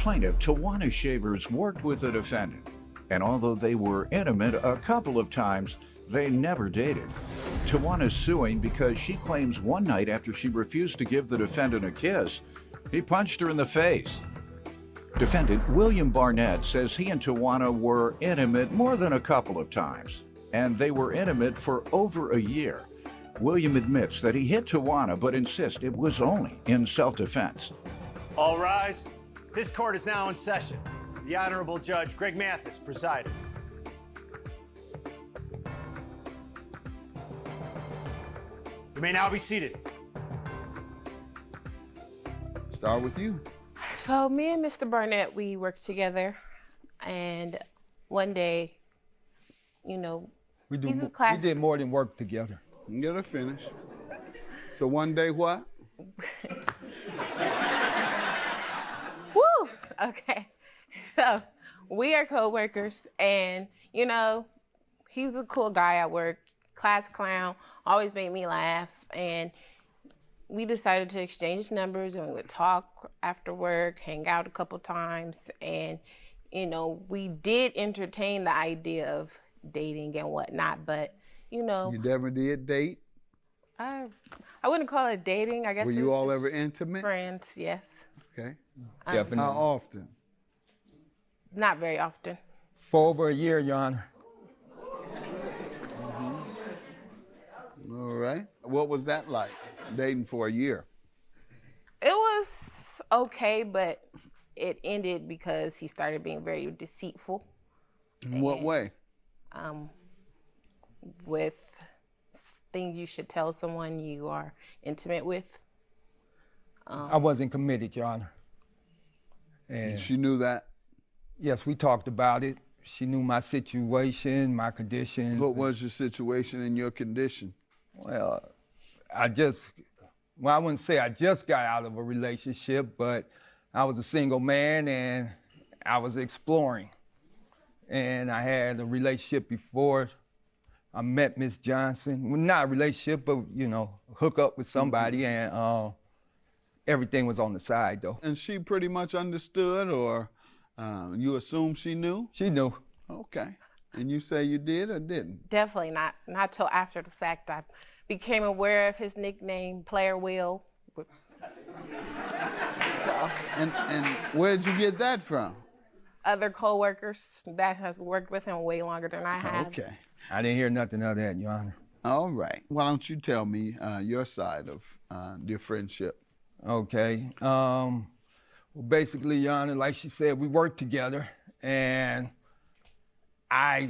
plaintiff, Tawana Shavers, worked with the defendant, and although they were intimate a couple of times, they never dated. Tawana's suing because she claims one night after she refused to give the defendant a kiss, he punched her in the face. Defendant William Barnett says he and Tawana were intimate more than a couple of times, and they were intimate for over a year. William admits that he hit Tawana, but insists it was only in self-defense. All rise. This court is now in session. The Honorable Judge Greg Mathis presiding. You may now be seated. Start with you. So me and Mr. Barnett, we worked together, and one day, you know, We he's a class. did more than work together. You gotta finish. So one day what? Woo! Okay. So we are co-workers, and you know, he's a cool guy at work, class clown, always made me laugh, and we decided to exchange numbers, and we would talk after work, hang out a couple times, and you know, we did entertain the idea of dating and whatnot, but you know, You never did date? I wouldn't call it dating. I guess Were it you was all just ever intimate? friends? Yes. Okay. Definitely. How often? Not very often. For over a year, Your Honor. All right. What was that like, dating for a year? It was okay, but it ended because he started being very deceitful In what way? with things you should tell someone you are intimate with. I wasn't committed, Your Honor. And She knew that? yes, we talked about it. She knew my situation, my conditions. What was your situation and your condition? Well, I wouldn't say I just got out of a relationship, but I was a single man and I was exploring. And I had a relationship before I met Miss Johnson. Well, not a relationship, but, you know, hook up with somebody, and everything was on the side, though. And she pretty much understood, or you assume she knew? She knew. Okay. And you say you did or didn't? Definitely not till after the fact. I became aware of his nickname, Player Will. And where'd you get that from? Other co-workers that has worked with him way longer than I have. Okay. I didn't hear nothing of that, Your Honor. All right. Why don't you tell me your side of your friendship? Okay. Well, basically, Your Honor, like she said, we worked together, and You I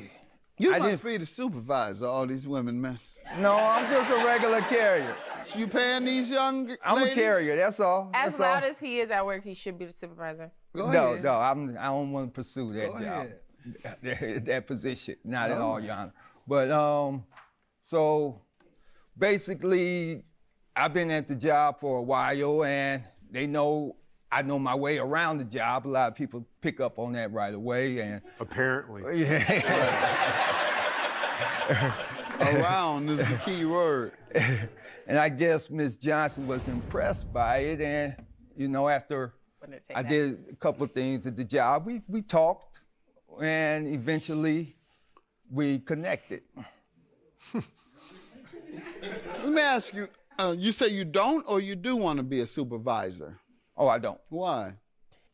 must didn't- be the supervisor, all these women, man. No, I'm just a regular carrier. So you paying these young I'm ladies? a carrier, that's all. As That's loud all. as he is at work, he should be the supervisor. Go No, ahead. I don't want to pursue that Go job, ahead. that position, not at all, Your Honor. But so basically, I've been at the job for a while, and they know I know my way around the job. A lot of people pick up on that right away, and Apparently. yeah. Around is the key word. And I guess Miss Johnson was impressed by it, and you know, after Wouldn't say I that. did a couple of things at the job, we talked, and eventually we connected. Let me ask you, you say you don't or you do want to be a supervisor? Oh, I don't. Why?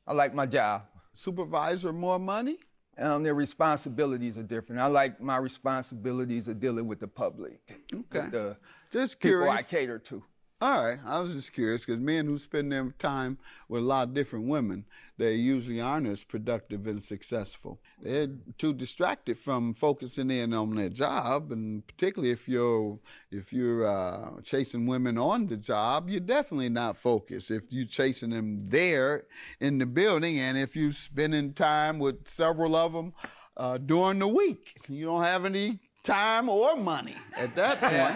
I like my job. Supervisor, more money? Their responsibilities are different. I like my responsibilities of dealing with the public, Okay. with the Just people curious. I cater to. All right, I was just curious because men who spend their time with a lot of different women, they usually aren't as productive and successful. They're too distracted from focusing in on their job, and particularly if you're chasing women on the job, you're definitely not focused. If you're chasing them there in the building, and if you're spending time with several of them during the week, you don't have any time or money at that point.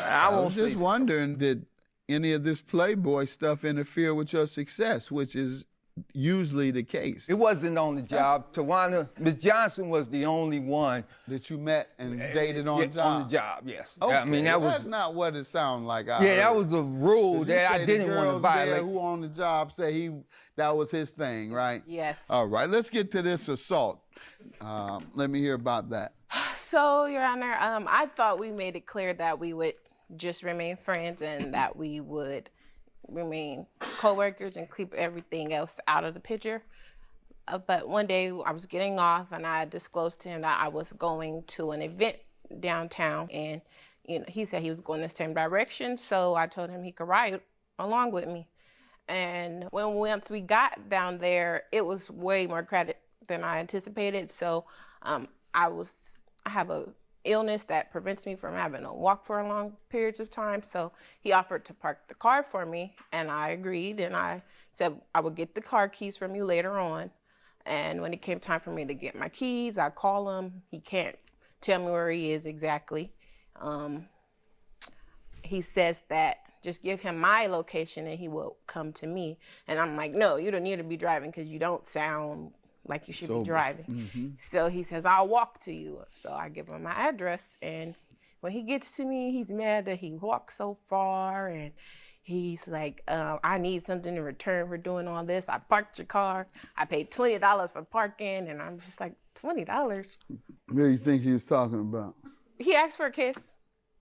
I was just wondering, did any of this Playboy stuff interfere with your success, which is usually the case. It wasn't on the job. Tawana, Ms. Johnson was the only one That you met and dated on the job? On the job, yes. Okay, I mean, that's not what it sounded like. Yeah, that was a rule 'Cause you that I say didn't the want to girls there violate. who on the job say that was his thing, right? Yes. All right, let's get to this assault. Let me hear about that. So, Your Honor, I thought we made it clear that we would just remain friends and that we would remain co-workers and keep everything else out of the picture. But one day I was getting off and I disclosed to him that I was going to an event downtown, and he said he was going the same direction, so I told him he could ride along with me. And once we got down there, it was way more crowded than I anticipated. So I have a illness that prevents me from having to walk for long periods of time. So he offered to park the car for me, and I agreed. And I said I would get the car keys from you later on. And when it came time for me to get my keys, I call him. He can't tell me where he is exactly. He says that just give him my location and he will come to me. And I'm like, no, you don't need to be driving because you don't sound like you should be driving. Mm-hmm. So he says, I'll walk to you. So I give him my address. And when he gets to me, he's mad that he walked so far. And he's like, I need something in return for doing all this. I parked your car. I paid $20 for parking. And I'm just like, $20? What do you think he was talking about? He asked for a kiss.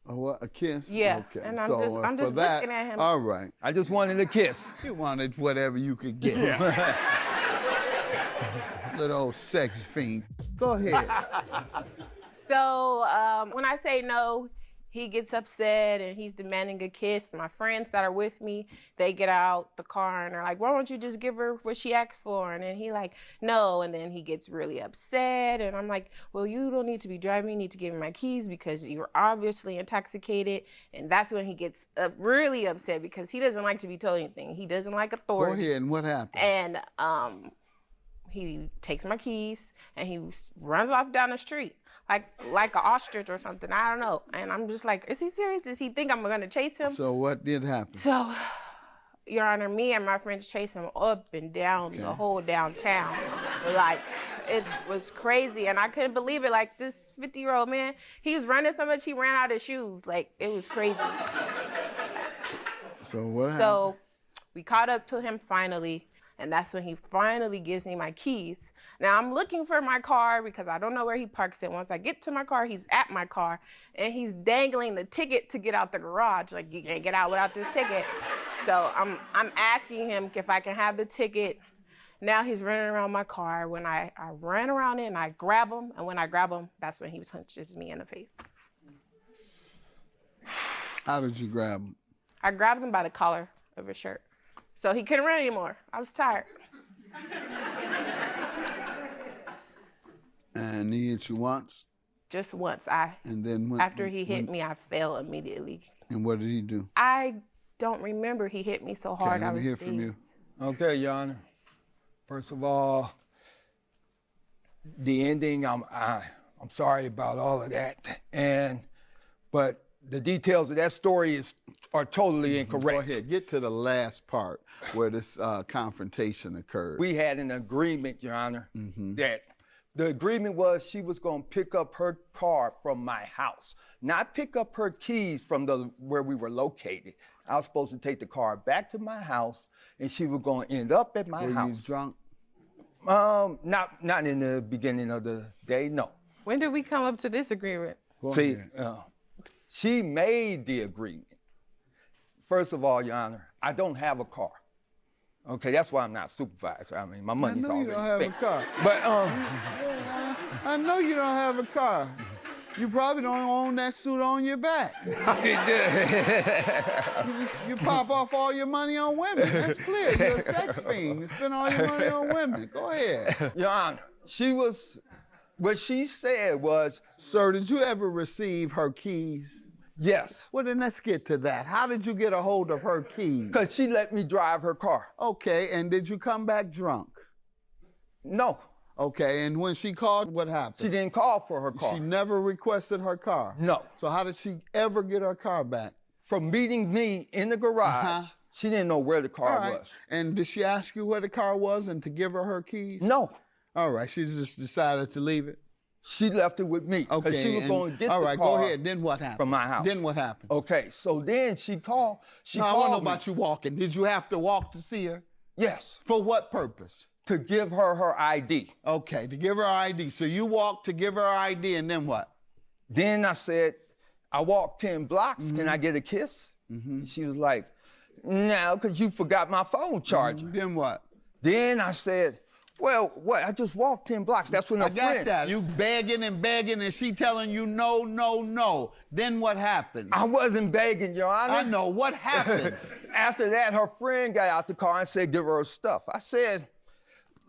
A what? A kiss? Yeah. Okay. And I'm so, just for looking that, at him. All right. I just wanted a kiss. You wanted whatever you could get. Little old sex fiend. Go ahead. So when I say no, he gets upset and he's demanding a kiss. My friends that are with me, they get out the car and they're like, why don't you just give her what she asked for? And then he like, no. And then he gets really upset. And I'm like, well, you don't need to be driving. You need to give me my keys because you're obviously intoxicated. And that's when he gets really upset because he doesn't like to be told anything. He doesn't like authority. Go ahead, and what happened? And he takes my keys and he runs off down the street like an ostrich or something. I don't know. And I'm just like, is he serious? Does he think I'm gonna chase him? So what did happen? So, Your Honor, me and my friends chased him up and down the whole downtown. Like, it was crazy. And I couldn't believe it. Like, this 50-year-old man, he was running so much he ran out of shoes. Like, it was crazy. So what happened? So we caught up to him finally. And that's when he finally gives me my keys. Now I'm looking for my car because I don't know where he parks it. Once I get to my car, he's at my car and he's dangling the ticket to get out the garage. Like, you can't get out without this ticket. So I'm asking him if I can have the ticket. Now he's running around my car. When I ran around it and I grab him, and when I grab him, that's when he punches me in the face. How did you grab him? I grabbed him by the collar of his shirt. So he couldn't run anymore. I was tired. And he hit you once? Just once. And then After he hit me, I fell immediately. And what did he do? I don't remember. He hit me so hard. Okay, let me hear dazed. from you. Okay, Your Honor. First of all, the ending, I'm sorry about all of that. But the details of that story are totally incorrect. Go ahead, get to the last part where this confrontation occurred. We had an agreement, Your Honor, that the agreement was she was going to pick up her car from my house, not pick up her keys from where we were located. I was supposed to take the car back to my house, and she was going to end up at my house. Were you drunk? Not in the beginning of the day, no. When did we come up to this agreement? See, she made the agreement. First of all, Your Honor, I don't have a car. Okay, that's why I'm not supervisor. I mean, my money's already spent. I know you don't have a car. But I know you don't have a car. You probably don't own that suit on your back. You pop off all your money on women. That's clear. You're a sex fiend. You spend all your money on women. Go ahead. Your Honor, what she said was, Sir, did you ever receive her keys? yes, Well, then let's get to that. How did you get a hold of her keys? because she let me drive her car. Okay, and did you come back drunk? No, Okay, and when she called, what happened? she didn't call for her car. She never requested her car? No. So how did she ever get her car back? From meeting me in the garage She didn't know where the car All right. was. And did she ask you where the car was and to give her keys? No, All right. She just decided to leave it. she left it with me. Because Okay. she was and- going to get all the right. car Go ahead. Then what happened? from my house. Then what happened? Okay, so then she called. No, I want to know called me. about you walking. Did you have to walk to see her? Yes, For what purpose? to give her her ID. Okay, to give her ID. So you walked to give her ID, and then what? Then I said, I walked 10 blocks. Mm-hmm. Can I get a kiss? She was like, no, because you forgot my phone charger. Then what? Then I said, well, what? I just walked 10 blocks. That's when I a got friend. that. You begging, and she telling you no, no, no. Then what happened? I wasn't begging, Your Honor. I know. What happened? After that, her friend got out the car and said, give her her stuff. I said,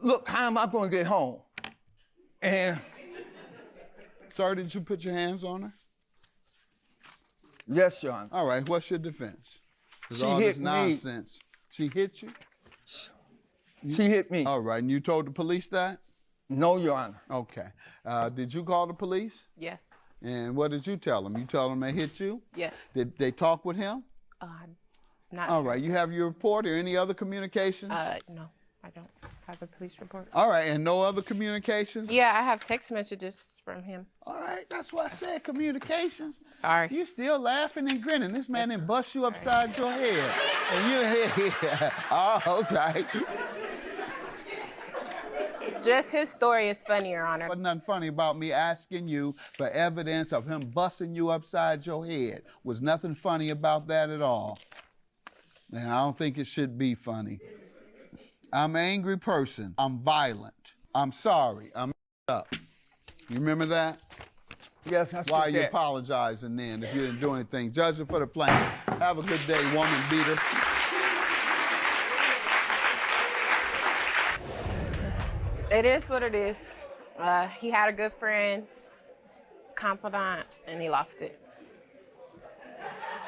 look, how am I going to get home? And Sir, did you put your hands on her? yes, Your Honor. All right, what's your defense? 'Cause She all hit this me. nonsense. She hit you? She hit me. All right, and you told the police that? No, Your Honor. Okay. Did you call the police? Yes. And what did you tell them? You told them they hit you? Yes. Did they talk with him? Not All sure. right, you have your report or any other communications? No, I don't have a police report. All right, and no other communications? Yeah, I have text messages from him. All right, that's why I said communications. Sorry. You still laughing and grinning. This man didn't bust you upside your head. And you're here. All right. Just his story is funny, Your Honor. Wasn't nothing funny about me asking you for evidence of him busting you upside your head. Was nothing funny about that at all. And I don't think it should be funny. I'm an angry person. I'm violent. I'm sorry. I'm up. You remember that? Yes, I said Why are you that. apologizing then if you didn't do anything? Judging for the plaintiff. Have a good day, woman beater. It is what it is. He had a good friend, confidant, and he lost it.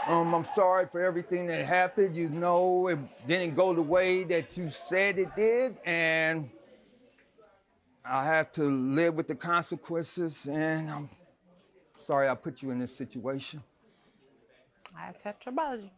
I'm sorry for everything that happened. You know, it didn't go the way that you said it did, and I have to live with the consequences, and I'm sorry I put you in this situation. I accept your apology.